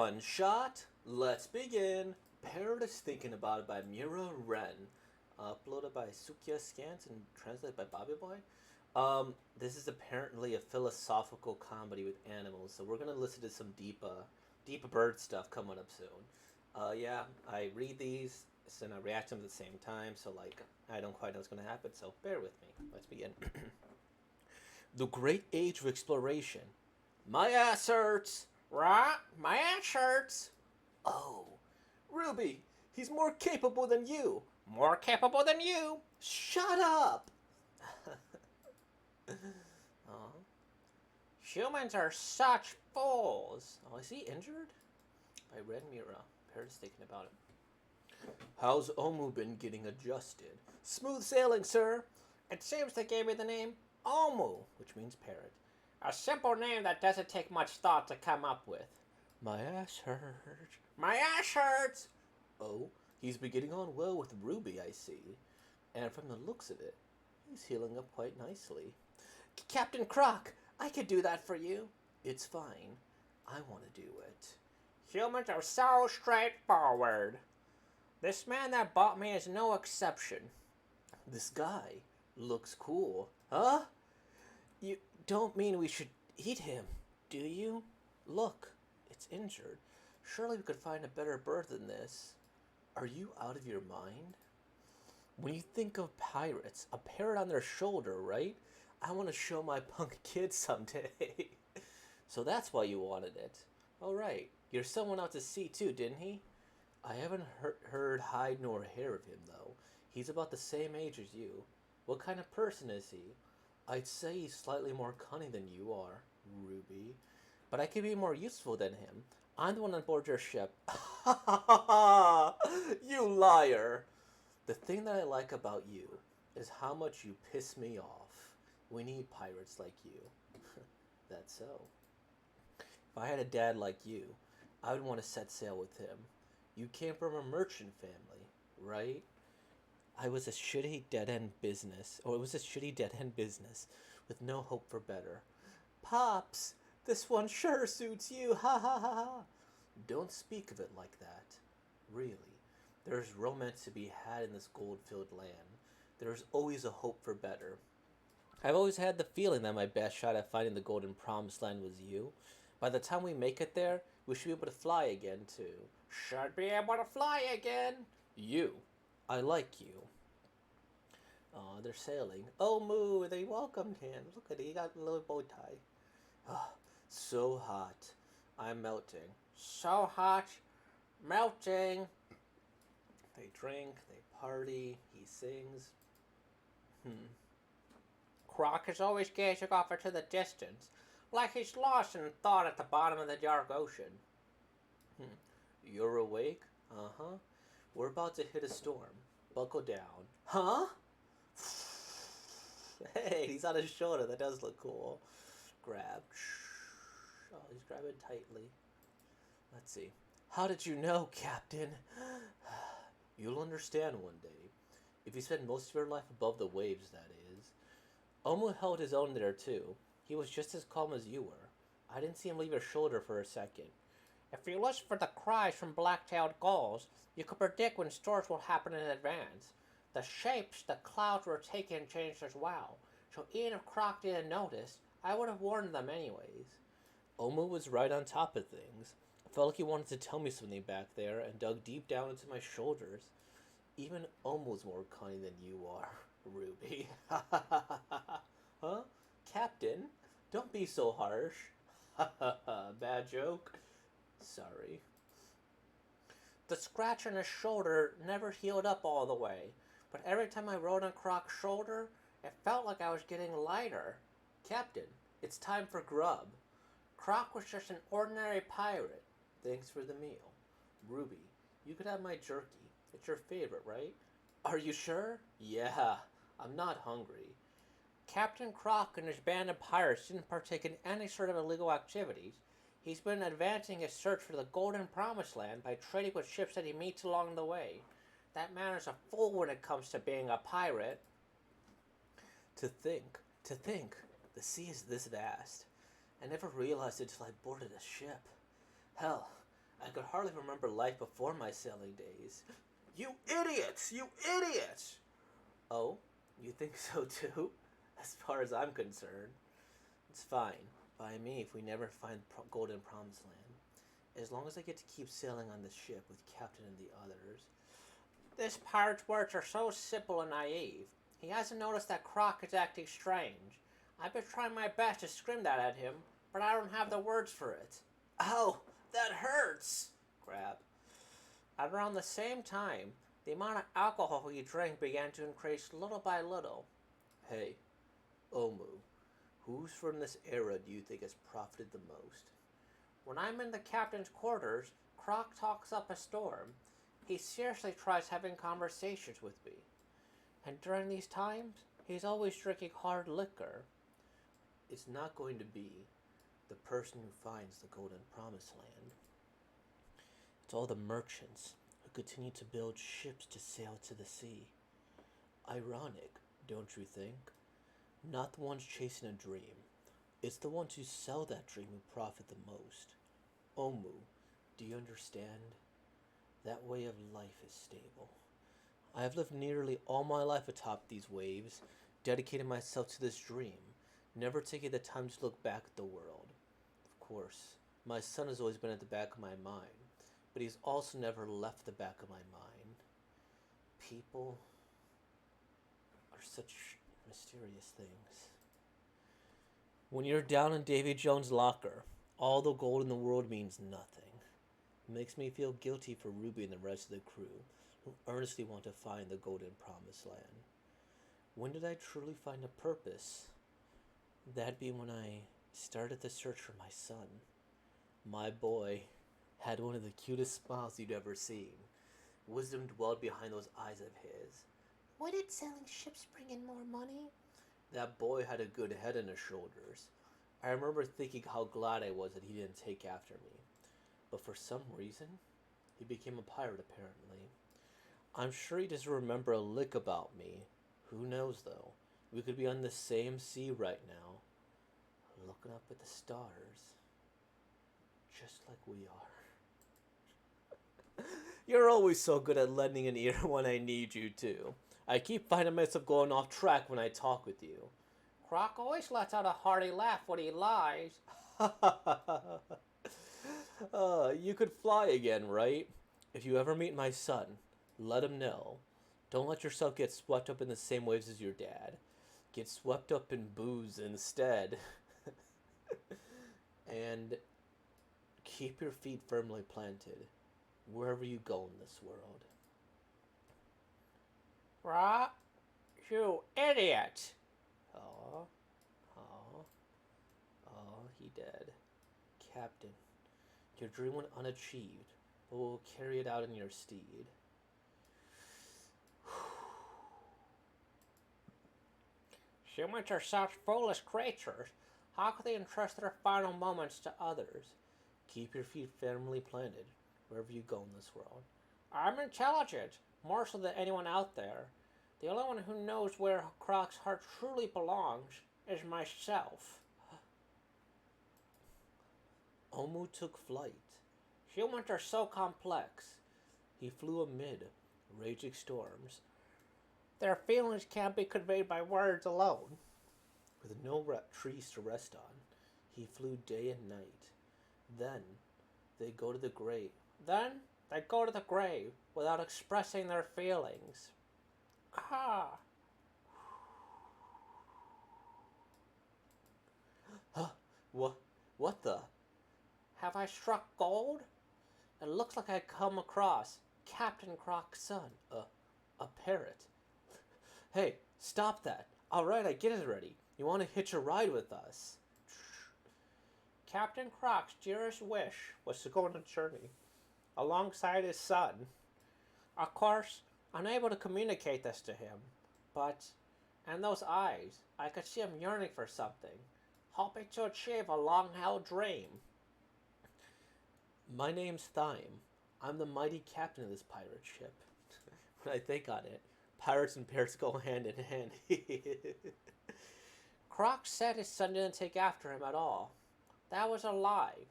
One shot. Let's begin. Parrot is Thinking About It by Mira Ren. Uploaded by Sukia Scans and translated by Bobby Boy. This is apparently a philosophical comedy with animals, so we're gonna listen to some deep bird stuff coming up soon. Yeah, I read these and I react to them at the same time, so I don't quite know what's gonna happen. So bear with me. Let's begin. The Great Age of Exploration. My ass hurts. Right? My ass hurts. Oh, Ruby, he's more capable than you. More capable than you. Shut up. Oh. Humans are such fools. Oh, is he injured? By Red Mira. Parrot's thinking about it. How's Omu been getting adjusted? Smooth sailing, sir. It seems they gave me the name Omu, which means parrot. A simple name that doesn't take much thought to come up with. My ass hurts. My ass hurts! Oh, he's been getting on well with Ruby, I see. And from the looks of it, he's healing up quite nicely. Captain Croc, I could do that for you. It's fine. I want to do it. Humans are so straightforward. This man that bought me is no exception. This guy looks cool. Huh? You don't mean we should eat him, do you? Look, it's injured. Surely we could find a better bird than this. Are you out of your mind? When you think of pirates, a parrot on their shoulder, right? I want to show my punk kids someday. So that's why you wanted it. All right. Your son went out to sea too, didn't he? I haven't heard hide nor hair of him, though. He's about the same age as you. What kind of person is he? I'd say he's slightly more cunning than you are, Ruby. But I could be more useful than him. I'm the one on board your ship. You liar! The thing that I like about you is how much you piss me off. We need pirates like you. That's so. If I had a dad like you, I would want to set sail with him. You came from a merchant family, right? It was a shitty dead-end business with no hope for better. Pops, this one sure suits you, ha ha ha ha. Don't speak of it like that. Really, there's romance to be had in this gold-filled land. There's always a hope for better. I've always had the feeling that my best shot at finding the golden promised land was you. By the time we make it there, we should be able to fly again, too. Should be able to fly again. You. I like you. Oh, they're sailing. Oh, Moo, they welcomed him. Look at it, he got a little bow tie. Oh, so hot. I'm melting. So hot. Melting. They drink, they party, he sings. Croc is always gazing off into the distance, like he's lost in thought at the bottom of the dark ocean. You're awake? Uh-huh. We're about to hit a storm. Buckle down. Huh? Hey, he's on his shoulder. That does look cool. Grab. Oh, he's grabbing tightly. Let's see. How did you know, Captain? You'll understand one day. If you spend most of your life above the waves, that is. Omu held his own there, too. He was just as calm as you were. I didn't see him leave your shoulder for a second. If you listen for the cries from black-tailed gulls, you could predict when storms will happen in advance. The shapes the clouds were taking changed as well, so even if Croc didn't notice, I would have warned them anyways. Omu was right on top of things. I felt like he wanted to tell me something back there and dug deep down into my shoulders. Even Omu's more cunning than you are, Ruby. Huh? Captain? Don't be so harsh. Bad joke? Sorry. The scratch on his shoulder never healed up all the way, but every time I rode on Croc's shoulder, it felt like I was getting lighter. Captain, it's time for grub. Croc was just an ordinary pirate. Thanks for the meal. Ruby, you could have my jerky. It's your favorite, right? Are you sure? Yeah, I'm not hungry. Captain Croc and his band of pirates didn't partake in any sort of illegal activities. He's been advancing his search for the Golden Promised Land by trading with ships that he meets along the way. That man is a fool when it comes to being a pirate. To think, the sea is this vast. I never realized it till I boarded a ship. Hell, could hardly remember life before my sailing days. You idiots! You idiots! Oh, you think so too? As far as I'm concerned. It's fine by me if we never find Golden Promised Land. As long as I get to keep sailing on the ship with Captain and the others. This pirate's words are so simple and naive. He hasn't noticed that Croc is acting strange. I've been trying my best to scream that at him, but I don't have the words for it. Ow, that hurts! Crab. At around the same time, the amount of alcohol he drank began to increase little by little. Hey, Omu, who's from this era do you think has profited the most? When I'm in the captain's quarters, Croc talks up a storm. He seriously tries having conversations with me. And during these times, he's always drinking hard liquor. It's not going to be the person who finds the Golden Promised Land. It's all the merchants who continue to build ships to sail to the sea. Ironic, don't you think? Not the ones chasing a dream. It's the ones who sell that dream who profit the most. Omu, do you understand? That way of life is stable. I have lived nearly all my life atop these waves, dedicating myself to this dream, never taking the time to look back at the world. Of course, my son has always been at the back of my mind, but he's also never left the back of my mind. People are such mysterious things. When you're down in Davy Jones' locker, all the gold in the world means nothing. It makes me feel guilty for Ruby and the rest of the crew, who earnestly want to find the Golden Promised Land. When did I truly find a purpose? That'd be when I started the search for my son. My boy had one of the cutest smiles you'd ever seen. Wisdom dwelled behind those eyes of his. Would it selling ships bring in more money? That boy had a good head on his shoulders. I remember thinking how glad I was that he didn't take after me. But for some reason, he became a pirate apparently. I'm sure he doesn't remember a lick about me. Who knows though? We could be on the same sea right now, looking up at the stars, just like we are. You're always so good at lending an ear when I need you to. I keep finding myself going off track when I talk with you. Croc always lets out a hearty laugh when he lies. You could fly again, right? If you ever meet my son, let him know. Don't let yourself get swept up in the same waves as your dad. Get swept up in booze instead. And keep your feet firmly planted wherever you go in this world. Rock, you idiot! Oh, he dead. Captain, your dream went unachieved, but we'll carry it out in your stead. Humans are such foolish creatures. How could they entrust their final moments to others? Keep your feet firmly planted wherever you go in this world. I'm intelligent, more so than anyone out there. The only one who knows where Croc's heart truly belongs is myself. Omu took flight. Humans are so complex. He flew amid raging storms. Their feelings can't be conveyed by words alone. With no trees to rest on, he flew day and night. Then they go to the grave. Without expressing their feelings. Ah. Huh? What the? Have I struck gold? It looks like I come across Captain Croc's son, a parrot. Hey, stop that. Alright, I get it already. You want to hitch a ride with us? Captain Croc's dearest wish was to go on a journey alongside his son. Of course, unable to communicate this to him, but in those eyes, I could see him yearning for something, hoping to achieve a long-held dream. My name's Thyme. I'm the mighty captain of this pirate ship. When I think on it, pirates and parrots go hand in hand. Croc said his son didn't take after him at all. That was a lie.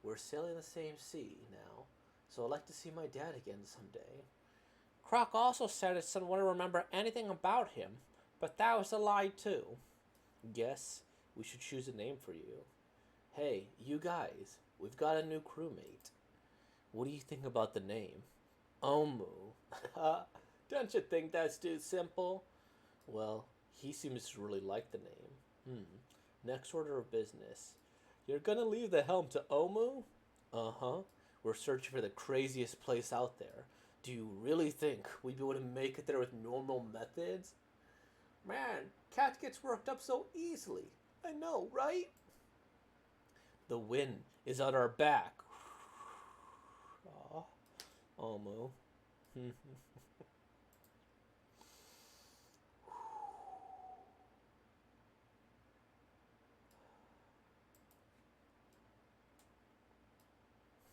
We're sailing the same sea now, So I'd like to see my dad again someday. Croc also said his son wouldn't remember anything about him, but that was a lie too. Guess we should choose a name for you. Hey, you guys, we've got a new crewmate. What do you think about the name? Omu. Don't you think that's too simple? Well, he seems to really like the name. Next order of business. You're gonna leave the helm to Omu? Uh huh. We're searching for the craziest place out there. Do you really think we'd be able to make it there with normal methods? Man, Cat gets worked up so easily. I know, right? The wind is on our back. Aw, Omu.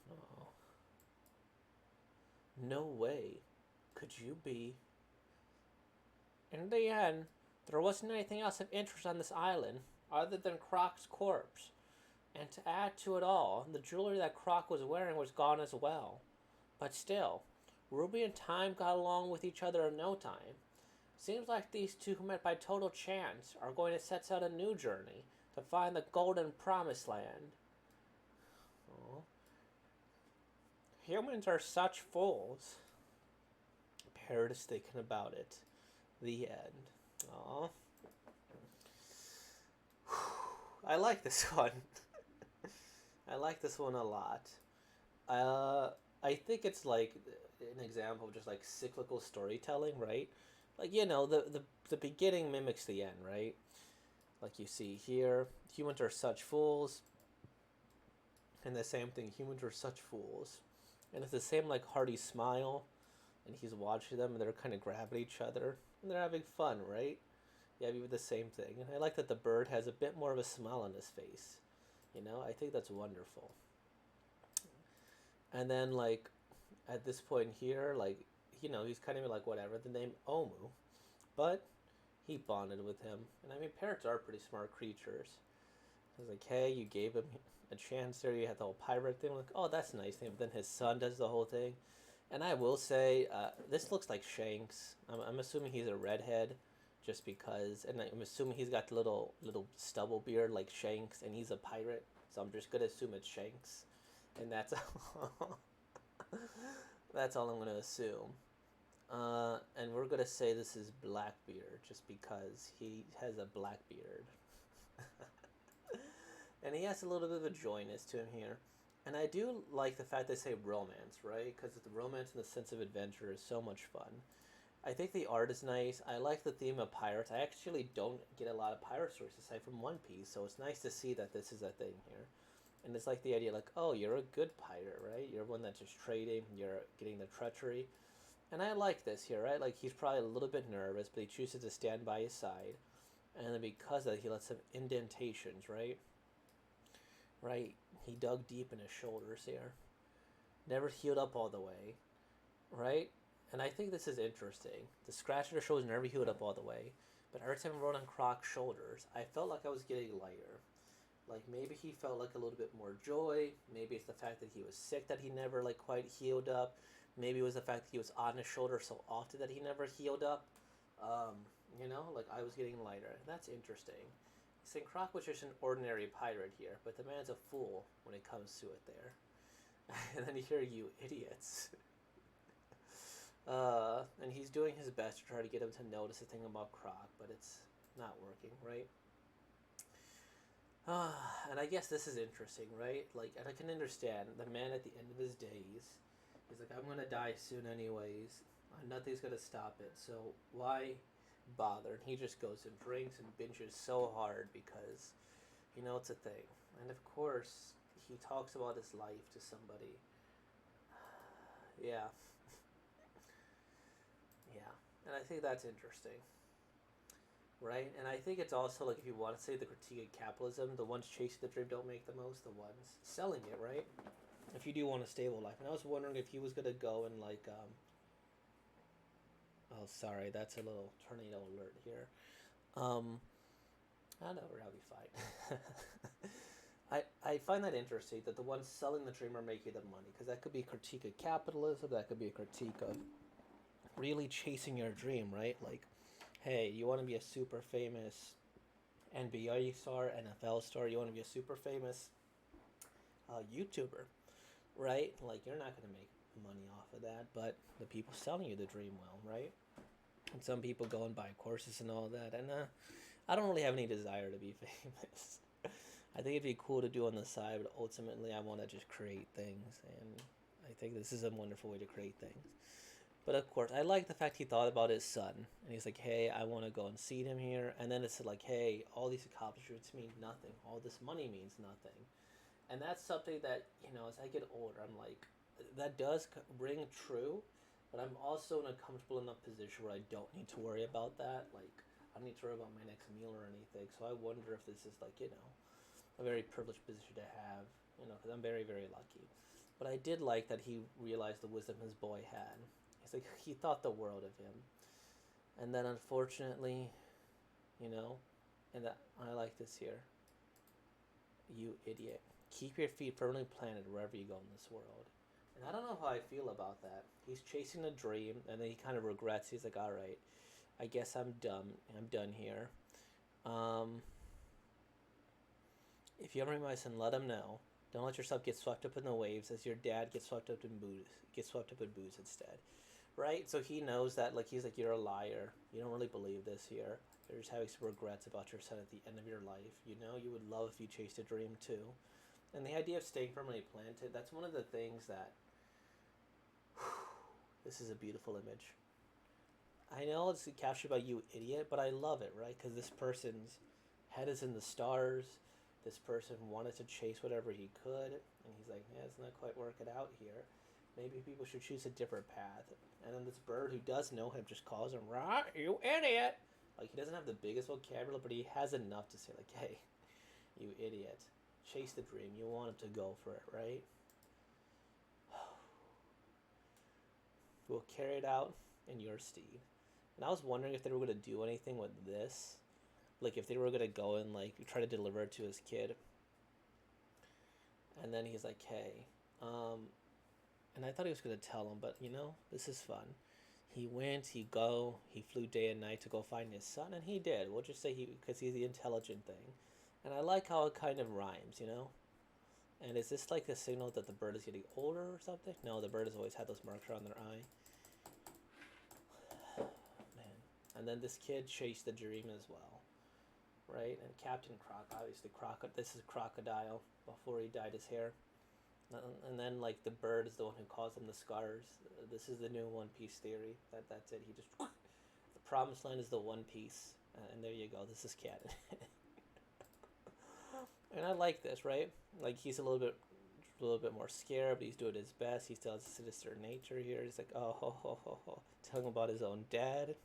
Oh. No way. Could you be? In the end, there wasn't anything else of interest on this island other than Croc's corpse. And to add to it all, the jewelry that Croc was wearing was gone as well. But still, Ruby and Time got along with each other in no time. Seems like these two who met by total chance are going to set out a new journey to find the Golden Promised Land. Aw. Humans are such fools. Parrot is thinking about it. The end. Aw. I like this one. I like this one a lot. I think it's like an example of just like cyclical storytelling, right? Like the beginning mimics the end, right? Like you see here, humans are such fools, and the same thing, humans are such fools, and it's the same like hearty smile, and he's watching them, and they're kind of grabbing each other, and they're having fun, right? Yeah, we have the same thing, and I like that the bird has a bit more of a smile on his face. I think that's wonderful. And then like at this point here, like he's kind of like whatever the name Omu, but he bonded with him, and I mean parrots are pretty smart creatures. I was like, hey, you gave him a chance there. You had the whole pirate thing. Like, oh, that's a nice thing. But then his son does the whole thing, and I will say, this looks like Shanks. I'm assuming he's a redhead, just because, and I'm assuming he's got the little stubble beard like Shanks, and he's a pirate. So I'm just gonna assume it's Shanks, and that's that's all I'm gonna assume. And we're gonna say this is Blackbeard, just because he has a black beard. And he has a little bit of a joyness to him here. And I do like the fact they say romance, right? Because the romance and the sense of adventure is so much fun. I think the art is nice. I like the theme of pirates. I actually don't get a lot of pirate stories aside from One Piece, so it's nice to see that this is a thing here. And it's like the idea, like, oh, you're a good pirate, right? You're one that's just trading. You're getting the treachery. And I like this here, right? Like, he's probably a little bit nervous, but he chooses to stand by his side. And then because of that, he lets some indentations, right? Right? He dug deep in his shoulders here. Never healed up all the way, right? And I think this is interesting. The scratch on her shoulders never healed up all the way, but every time I rode on Croc's shoulders, I felt like I was getting lighter. Like maybe he felt like a little bit more joy. Maybe it's the fact that he was sick that he never like quite healed up. Maybe it was the fact that he was on his shoulder so often that he never healed up. Like I was getting lighter. That's interesting. St. Croc was just an ordinary pirate here, but the man's a fool when it comes to it there. And then you hear you idiots. And he's doing his best to try to get him to notice the thing about Croc, but it's not working, right? And I guess this is interesting, right? Like, and I can understand the man at the end of his days. He's like, I'm gonna die soon, anyways. Nothing's gonna stop it. So why bother? And he just goes and drinks and binges so hard because, it's a thing. And of course, he talks about his life to somebody. Yeah, yeah. And I think that's interesting, right? And I think it's also like if you want to say the critique of capitalism, the ones chasing the dream don't make the most, the ones selling it, right? If you do want a stable life. And I was wondering if he was gonna go and like oh sorry, that's a little tornado alert here. I don't know, we'll be fine. I find that interesting that the ones selling the dream are making the money because that could be a critique of capitalism. That could be a critique of really chasing your dream, right? Like, hey, you want to be a super famous NBA star, NFL star. You want to be a super famous YouTuber, right? Like, you're not going to make money off of that, but the people selling you the dream will, right? And some people go and buy courses and all that. And I don't really have any desire to be famous. I think it'd be cool to do on the side, but ultimately I want to just create things. And I think this is a wonderful way to create things. But of course, I like the fact he thought about his son. And he's like, hey, I want to go and see him here. And then it's like, hey, all these accomplishments mean nothing. All this money means nothing. And that's something that, as I get older, I'm like, that does ring true. But I'm also in a comfortable enough position where I don't need to worry about that. Like, I don't need to worry about my next meal or anything. So I wonder if this is like, a very privileged position to have, because I'm very, very lucky. But I did like that he realized the wisdom his boy had. He's like, he thought the world of him. And then unfortunately, and that, I like this here. You idiot. Keep your feet firmly planted wherever you go in this world. And I don't know how I feel about that. He's chasing a dream, and then he kind of regrets. He's like, all right, I guess I'm dumb. I'm done here. If you ever meet my son, let him know. Don't let yourself get swept up in the waves as your dad gets swept up in booze. Get swept up in booze instead, right? So he knows that, like, he's like, you're a liar. You don't really believe this here. You're just having some regrets about your son at the end of your life. You would love if you chased a dream too. And the idea of staying firmly planted, that's one of the things that, this is a beautiful image. I know it's captured by you idiot, but I love it, right? Because this person's head is in the stars. This person wanted to chase whatever he could, and he's like, yeah, it's not quite working out here. Maybe people should choose a different path. And then this bird who does know him just calls him, right, you idiot! Like, he doesn't have the biggest vocabulary, but he has enough to say, like, hey, you idiot. Chase the dream. You want him to go for it, right? We'll carry it out in your steed. And I was wondering if they were going to do anything with this. Like, if they were going to go and, like, try to deliver it to his kid. And then he's like, hey. And I thought he was going to tell him, but, this is fun. He went, he flew day and night to go find his son, and he did. We'll just say because he's the intelligent thing. And I like how it kind of rhymes, And is this like a signal that the bird is getting older or something? No, the bird has always had those marks around their eye. Man. And then this kid chased the dream as well, right? And Captain Croc, obviously, this is Crocodile before he dyed his hair. And then, like, the bird is the one who caused him the scars. This is the new One Piece theory. That's it. He just... The promised land is the One Piece. And there you go. This is canon. And I like this, right? Like, he's a little bit more scared, but he's doing his best. He still has a sinister nature here. He's like, oh, ho, ho, ho, ho. Telling about his own dad.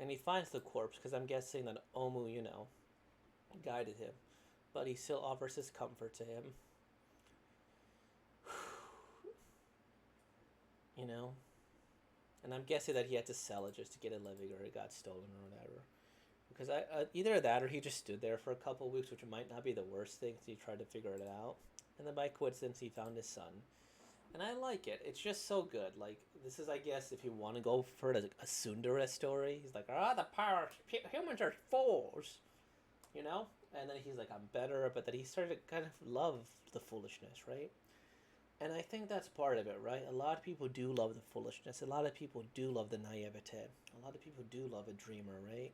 And he finds the corpse, because I'm guessing that Omu, guided him. But he still offers his comfort to him. And I'm guessing that he had to sell it just to get a living, or it got stolen or whatever. Because either that or he just stood there for a couple of weeks, which might not be the worst thing, so he tried to figure it out. And then by coincidence, he found his son. And I like it. It's just so good. Like, this is, I guess, if you want to go for a tsundere story. He's like, the parrots, humans are fools. And then he's like, I'm better. But then he started to kind of love the foolishness, right? And I think that's part of it, right? A lot of people do love the foolishness. A lot of people do love the naivete. A lot of people do love a dreamer, right?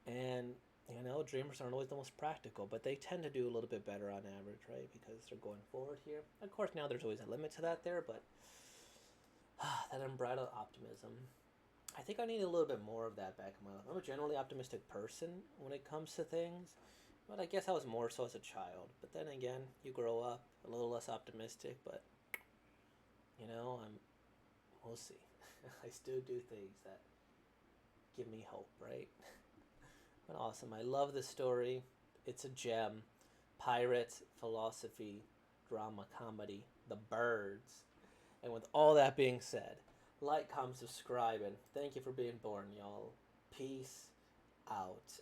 And, dreamers aren't always the most practical, but they tend to do a little bit better on average, right? Because they're going forward here. Of course, now there's always a limit to that there, but that unbridled optimism. I think I need a little bit more of that back in my life. I'm a generally optimistic person when it comes to things, but I guess I was more so as a child. But then again, you grow up a little less optimistic, but, we'll see. I still do things that give me hope, right? But awesome. I love this story. It's a gem. Pirate, philosophy, drama, comedy, the birds. And with all that being said, like, comment, subscribe, and thank you for being born, y'all. Peace out.